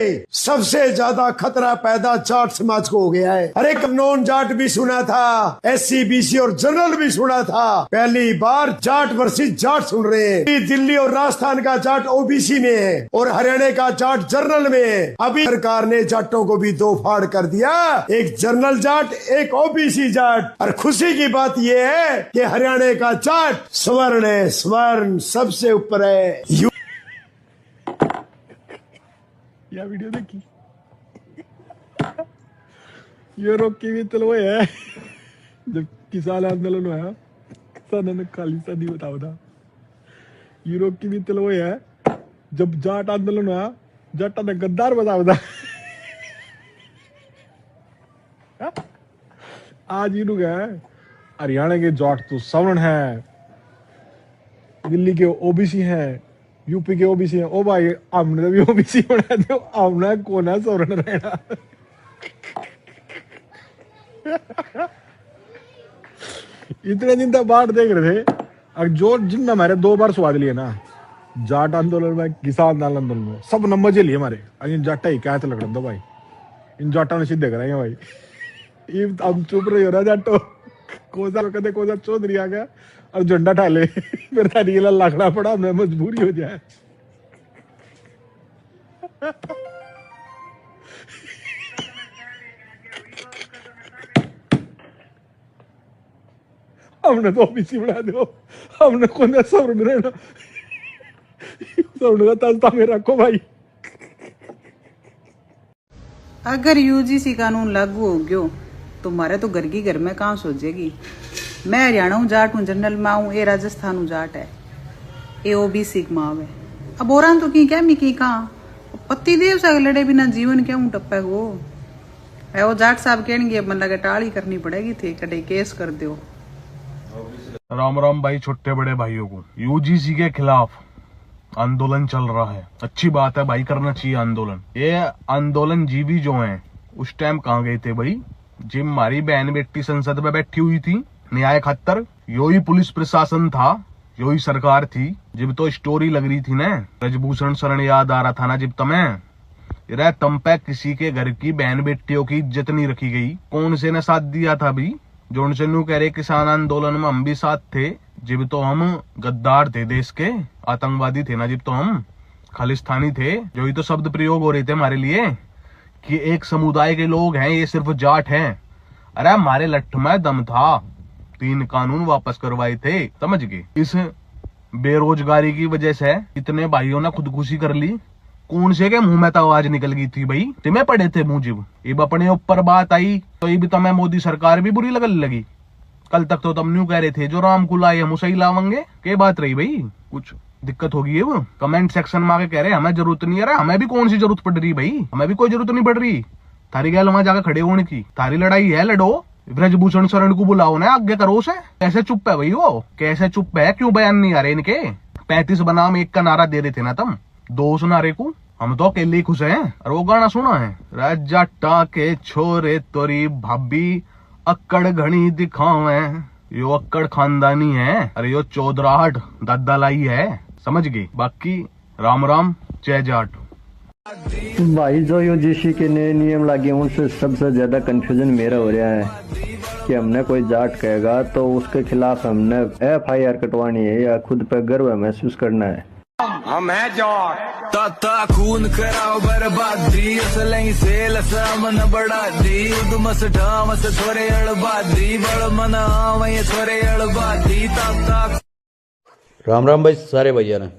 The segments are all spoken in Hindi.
सबसे ज्यादा खतरा पैदा जाट समाज को हो गया है। अरे नॉन जाट भी सुना था, SC BC और जनरल भी सुना था, पहली बार जाट वर्सेस जाट सुन रहे हैं। दिल्ली और राजस्थान का जाट OBC में है और हरियाणा का जाट जनरल में है। अभी सरकार ने जाटों को भी दो फाड़ कर दिया, एक जनरल जाट, एक OBC जाट। और खुशी की बात यह है कि हरियाणा का जाट स्वर्ण है, स्वर्ण सबसे ऊपर है। या वीडियो देखी ये रोकी भी तो वो है जब किसान आंदोलन हुआ, किसानों ने खालिस्तानी बताओ था। ये रोकी भी तो वो है जब जाट आंदोलन हुआ, जाटा ने गद्दार बताओ था। आज ये लोग है हरियाणा के जाट तो सवर्ण है, दिल्ली के OBC है, यूपी के OBC है। ओ भाई हमने भी OBC बना दो, हमने कोना सवर्ण रहना। इतने दिन तक बाढ़ देख रहे थे। और जो जिन हमारे 2 बार स्वाद लिए ना, जाट आंदोलन में, किसान आंदोलन में, सब नंबर जे लिए हमारे। इन जाटा ही क्या लग रहा था भाई, इन जाटा ने सीधे कराएंगे भाई। ये हम चुप रहे हो रहा जाटो, कोसा कहते कोसा चौधरी आ गया और झंडा ठाले, फिर तारीला लागना पड़ा, हमें मजबूरी हो जाए। हमने तो OBC बना दो, हमने कौन सवर्ण रहना, सवर्ण का ताजता में रखो भाई। अगर UGC कानून लागू हो गयो तो मारे तो घर की घर में कहाँ सोचेगी। मैं हरियाणा हूँ जाट हूँ, जनरल में हूँ, ए राजस्थान हूँ जाट है, ए OBC माव है। अब और तो की क्या मिकी कहाँ पति देव से लड़े बिना जीवन क्या हूँ टप्पे को। वो जाट साहब कहेंगे मन लगे टाली करनी पड़ेगी थी, कटे केस कर दो। राम राम भाई, छोटे बड़े भाइयों को UGC के खिलाफ आंदोलन चल रहा है। अच्छी बात है भाई, करना चाहिए आंदोलन। ये आंदोलन जीवी जो हैं उस टाइम कहाँ गए थे भाई, जिम हमारी बहन बेटी संसद में बैठी हुई थी न्याय खातर, यो ही पुलिस प्रशासन था, यो ही सरकार थी। जब तो स्टोरी लग रही थी ना, ब्रजभूषण शरण याद आ रहा था ना जब तुम्हें, तम पे किसी के घर की बहन बेटियों की इज्जत नहीं रखी गई। कौन से ने साथ दिया था भाई, जो उनसे नू कह रहे किसान आंदोलन में हम भी साथ थे, जब तो हम गद्दार थे, देश के आतंकवादी थे ना, जब तो हम खालिस्तानी थे। जो ही तो शब्द प्रयोग हो रहे थे हमारे लिए कि एक समुदाय के लोग हैं, ये सिर्फ जाट हैं। अरे हमारे लठ में दम था, 3 कानून वापस करवाए थे, समझ गए। इस बेरोजगारी की वजह से इतने भाइयों ने खुदकुशी कर ली। कौन से के मुंह में तो आवाज निकल गई थी भाई, तुम्हें पड़े थे मुझे। अब अपने ऊपर बात आई तो ये भी तुम्हें मोदी सरकार भी बुरी लगने लगी। कल तक तो तुम न्यू कह रहे थे जो राम को लाए हम उसे ही लावेंगे। क्या बात रही भाई, कुछ दिक्कत होगी है। वो कमेंट सेक्शन में आके कह रहे हमें जरूरत नहीं है। हमें भी कौन सी जरूरत पड़ रही भाई, हमें भी कोई जरूरत नहीं पड़ रही। थारी गैल वहां जाकर खड़े होने की, थारी लड़ाई है लड़ो, ब्रजभूषण शरण को बुलाओ ना, आगे करो उसे। कैसे चुप है भाई, वो कैसे चुप है, क्यों बयान नहीं आ रहे इनके। 35 बनाम 1 का नारा दे रहे थे ना तुम, 2 नारे को। हम तो अकेले ही खुश हैं। और वो गाना सुना है, राजाटा के छोरे तोरी भाभी अक्कड़ घनी दिखावे। यो अक्कड़ खानदानी है, अरे यो चौधराहट दादा लाई है, समझ गई। बाकी राम राम, जय जाट। भाई जो UGC के नए नियम लागे उनसे सबसे ज्यादा कंफ्यूजन मेरा हो रहा है कि हमने कोई जाट कहेगा तो उसके खिलाफ हमने FIR कटवानी है या खुद पे गर्व महसूस करना है। हम है जाट ताता खून कराओ बर्बादी, असलई से लसमन बड़ा दी, उदमस ढामस थोरे अड़बादी, बड़ मना वही थोरे अड़बादी ताता। राम राम भाई सारे भैया ने।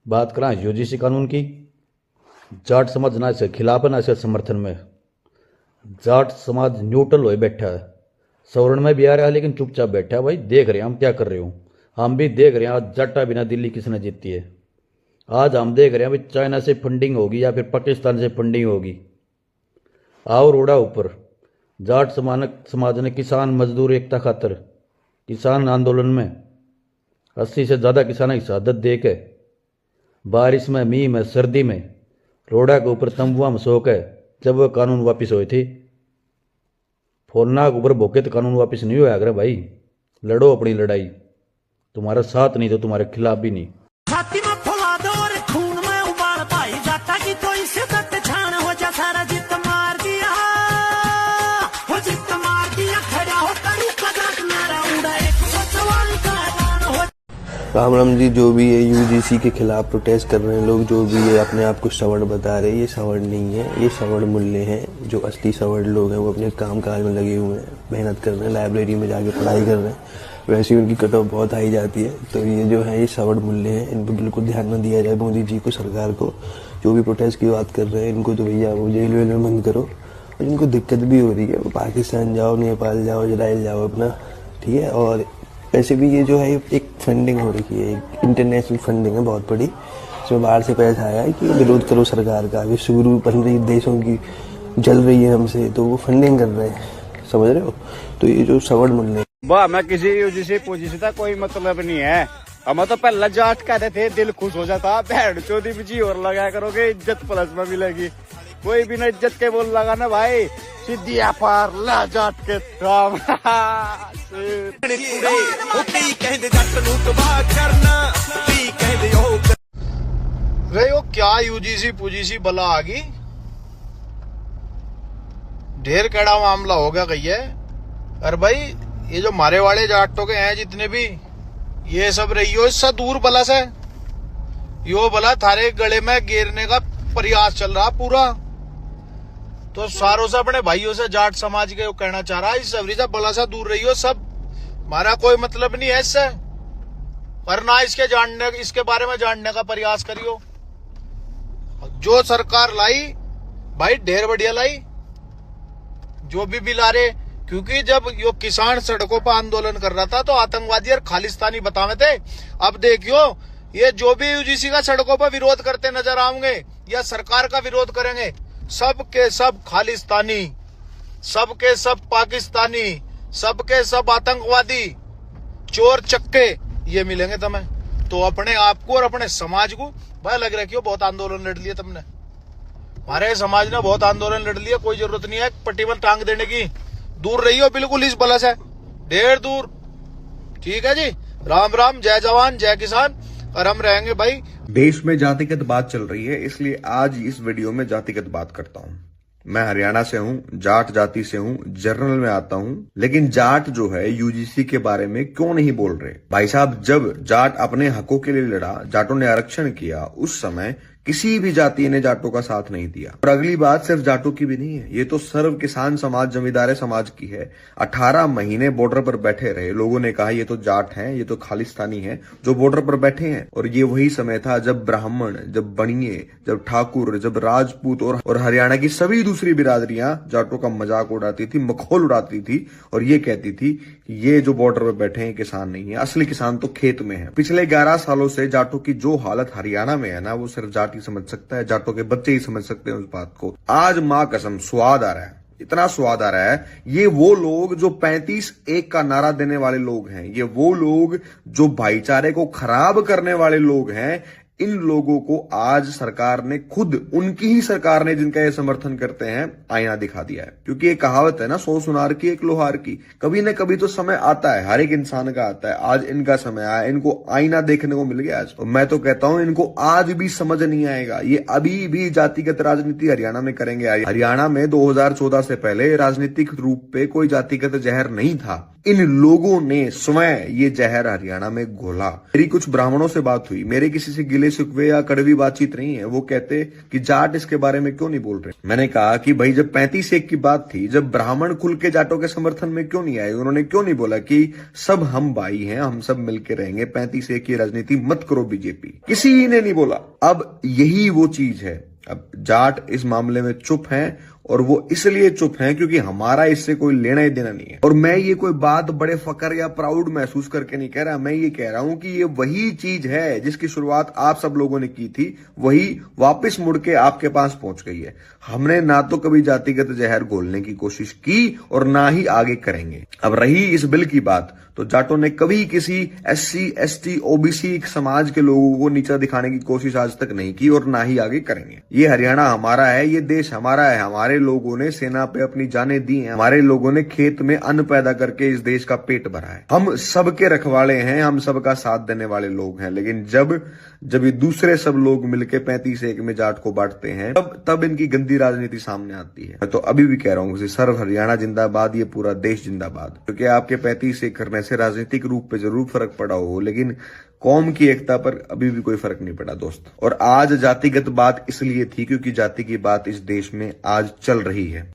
बात करा UGC कानून की, जाट समाज ना इसके खिलाफ है ना इसके समर्थन में। जाट समाज न्यूट्रल हो बैठा है, सवर्ण में भी आ रहा है लेकिन चुपचाप बैठा है। भाई देख रहे हैं हम क्या कर रहे हो, हम भी देख रहे हैं। आज जाटा बिना दिल्ली किसने जीती है। आज हम देख रहे हैं भाई चाइना से फंडिंग होगी या फिर पाकिस्तान से फंडिंग होगी। आओ रोड़ा ऊपर। जाट समाज ने किसान मजदूर एकता खातर किसान आंदोलन में 80 से ज़्यादा किसानों की शहादत दे के, बारिश में, मीह में, सर्दी में रोड़ा के ऊपर तंबुआ में सो के जब वह कानून वापिस हुए थे, फोरना के ऊपर भोके तो कानून वापिस नहीं हुआ। अगर भाई लड़ो अपनी लड़ाई, तुम्हारा साथ नहीं तो तुम्हारे खिलाफ भी नहीं। छाती में फुला दो और खून में उबाल पाई जाता की कोई राम राम जी। जो भी ये यूजीसी के खिलाफ प्रोटेस्ट कर रहे हैं लोग, जो भी ये अपने आप को सवर्ण बता रहे हैं, ये सवर्ण नहीं है, ये सवर्ण मूल्य हैं। जो असली सवर्ण लोग हैं वो अपने काम काज में लगे हुए हैं, मेहनत कर रहे हैं, लाइब्रेरी में जाके पढ़ाई कर रहे हैं। वैसे ही उनकी कट ऑफ बहुत हाई जाती है। तो ये जो है ये सवर्ण मूल्य हैं, इन पर बिल्कुल ध्यान न दिया जाए। मोदी जी को, सरकार को, जो भी प्रोटेस्ट की बात कर रहे हैं इनको तो भैया वो जेल वेल में बंद करो। और जिनको दिक्कत भी हो रही है वो पाकिस्तान जाओ, नेपाल जाओ, इजराइल जाओ अपना, ठीक है। और वैसे भी ये जो है एक फंडिंग हो रही है, एक इंटरनेशनल फंडिंग है बहुत बड़ी, इसमें बाहर से पैसा आया है कि विरोध करो सरकार का। विश्व गुरु बन रही देशों की जल रही है हमसे, तो वो फंडिंग कर रहे हैं, समझ रहे हो। तो ये जो सवर्ण मूल्य है, वाह, मैं किसी यूजीसी पोजीसी का कोई मतलब नहीं है। हम तो पहले जाट कहते थे, दिल खुश हो जाता। भैड़ चौधरी बिजी और लगाया करोगे, इज्जत प्लस में मिलेगी। कोई भी ना इज्जत के बोल लगा ना भाई, सीधी पार ला जाट के राम। रे वो क्या यूजीसी पुजीसी बला आ गई, ढेर कड़ा मामला हो गया कही है। अरे भाई ये जो मारे वाले जाटों के हैं जितने भी, ये सब रहियो इससे दूर बला से। यो बला थारे गले में गिरने का प्रयास चल रहा पूरा। तो सारों से अपने भाइयों से जाट समाज के कहना चाह रहा है, इस सबरी से बला सा दूर रहियो। सब हमारा कोई मतलब नहीं है इससे, पर ना इसके बारे में जानने का प्रयास करियो। जो सरकार लाई भाई ढेर बढ़िया लाई, जो भी बिल आ रहे। क्योंकि जब यो किसान सड़कों पर आंदोलन कर रहा था तो आतंकवादी और खालिस्तानी बतावे थे। अब देखियो ये जो भी यूजीसी का सड़कों पर विरोध करते नजर आएंगे या सरकार का विरोध करेंगे, सब के सब खालिस्तानी, सब के सब पाकिस्तानी, सब के सब आतंकवादी, चोर चक्के ये मिलेंगे तुम्हें। तो अपने आप को और अपने समाज को भाई लग रखियो, बहुत आंदोलन लड़ लिया तुमने, हमारे समाज ने बहुत आंदोलन लड़ लिया। कोई जरूरत नहीं है पट्टी में टांग देने की, दूर रहियो बिल्कुल इस बला से, ढेर दूर। ठीक है जी, राम राम, जय जवान जय किसान, और हम रहेंगे भाई। देश में जातिगत बात चल रही है, इसलिए आज इस वीडियो में जातिगत बात करता हूं। मैं हरियाणा से हूं, जाट जाति से हूं, जर्नल में आता हूं, लेकिन जाट जो है यूजीसी के बारे में क्यों नहीं बोल रहे। भाई साहब, जब जाट अपने हकों के लिए लड़ा, जाटों ने आरक्षण किया, उस समय किसी भी जाति ने जाटों का साथ नहीं दिया। और अगली बात सिर्फ जाटों की भी नहीं है, ये तो सर्व किसान समाज, जमींदार समाज की है। 18 महीने बॉर्डर पर बैठे रहे, लोगों ने कहा ये तो जाट हैं, ये तो खालिस्तानी हैं जो बॉर्डर पर बैठे हैं। और ये वही समय था जब ब्राह्मण, जब बनिए, जब ठाकुर, जब राजपूत और हरियाणा की सभी दूसरी बिरादरियां जाटों का मजाक उड़ाती थी, मखौल उड़ाती थी और ये कहती थी ये जो बॉर्डर पर बैठे हैं किसान नहीं है, असली किसान तो खेत में है। पिछले 11 सालों से जाटों की जो हालत हरियाणा में है ना, वो सिर्फ जाट ही समझ सकता है, जाटों के बच्चे ही समझ सकते हैं उस बात को। आज मां कसम स्वाद आ रहा है, इतना स्वाद आ रहा है। ये वो लोग जो 35-1 का नारा देने वाले लोग हैं, ये वो लोग जो भाईचारे को खराब करने वाले लोग हैं, इन लोगों को आज सरकार ने, खुद उनकी ही सरकार ने जिनका ये समर्थन करते हैं, आईना दिखा दिया है। क्योंकि ये कहावत है ना, 100 सुनार की एक लोहार की, कभी न कभी तो समय आता है, हर एक इंसान का आता है। आज इनका समय आया, इनको आईना देखने को मिल गया आज। और मैं तो कहता हूं इनको आज भी समझ नहीं आएगा, ये अभी भी जातिगत राजनीति हरियाणा में करेंगे। हरियाणा में 2014 से पहले राजनीतिक रूप पे कोई जातिगत जहर नहीं था, इन लोगों ने स्वयं ये जहर हरियाणा में घोला। मेरी कुछ ब्राह्मणों से बात हुई, मेरे किसी से गिले शिकवे या कड़वी बातचीत नहीं है। वो कहते कि जाट इसके बारे में क्यों नहीं बोल रहे। मैंने कहा कि भाई जब 35-1 की बात थी, जब ब्राह्मण खुल के जाटों के समर्थन में क्यों नहीं आए, उन्होंने क्यों नहीं बोला कि सब हम भाई हैं, हम सब मिलकर रहेंगे, 35-1 की राजनीति मत करो बीजेपी, किसी ने नहीं बोला। अब यही वो चीज है, अब जाट इस मामले में चुप हैं, और वो इसलिए चुप हैं क्योंकि हमारा इससे कोई लेना ही देना नहीं है। और मैं ये कोई बात बड़े फकर या प्राउड महसूस करके नहीं कह रहा, मैं ये कह रहा हूं कि ये वही चीज है जिसकी शुरुआत आप सब लोगों ने की थी, वही वापस मुड़ के आपके पास पहुंच गई है। हमने ना तो कभी जातिगत जहर घोलने की कोशिश की और ना ही आगे करेंगे। अब रही इस बिल की बात, तो जाटों ने कभी किसी SC, ST, OBC समाज के लोगों को नीचा दिखाने की कोशिश आज तक नहीं की और ना ही आगे करेंगे। ये हरियाणा हमारा है, ये देश हमारा है, हमारे लोगों ने सेना पे अपनी जानें दी हैं, हमारे लोगों ने खेत में अन्न पैदा करके इस देश का पेट भरा है। हम सबके रखवाले हैं, हम सबका साथ देने वाले लोग हैं। लेकिन जब ये दूसरे सब लोग मिलके 35-1 में जाट को बांटते हैं, तब इनकी गंदी राजनीति सामने आती है। तो अभी भी कह रहा हूं, सर्व हरियाणा जिंदाबाद, ये पूरा देश जिंदाबाद। क्योंकि आपके 35-1 करने से राजनीतिक रूप पे जरूर फर्क पड़ा हो, लेकिन कौम की एकता पर अभी भी कोई फर्क नहीं पड़ा दोस्त। और आज जातिगत बात इसलिए थी क्योंकि जाति की बात इस देश में आज चल रही है।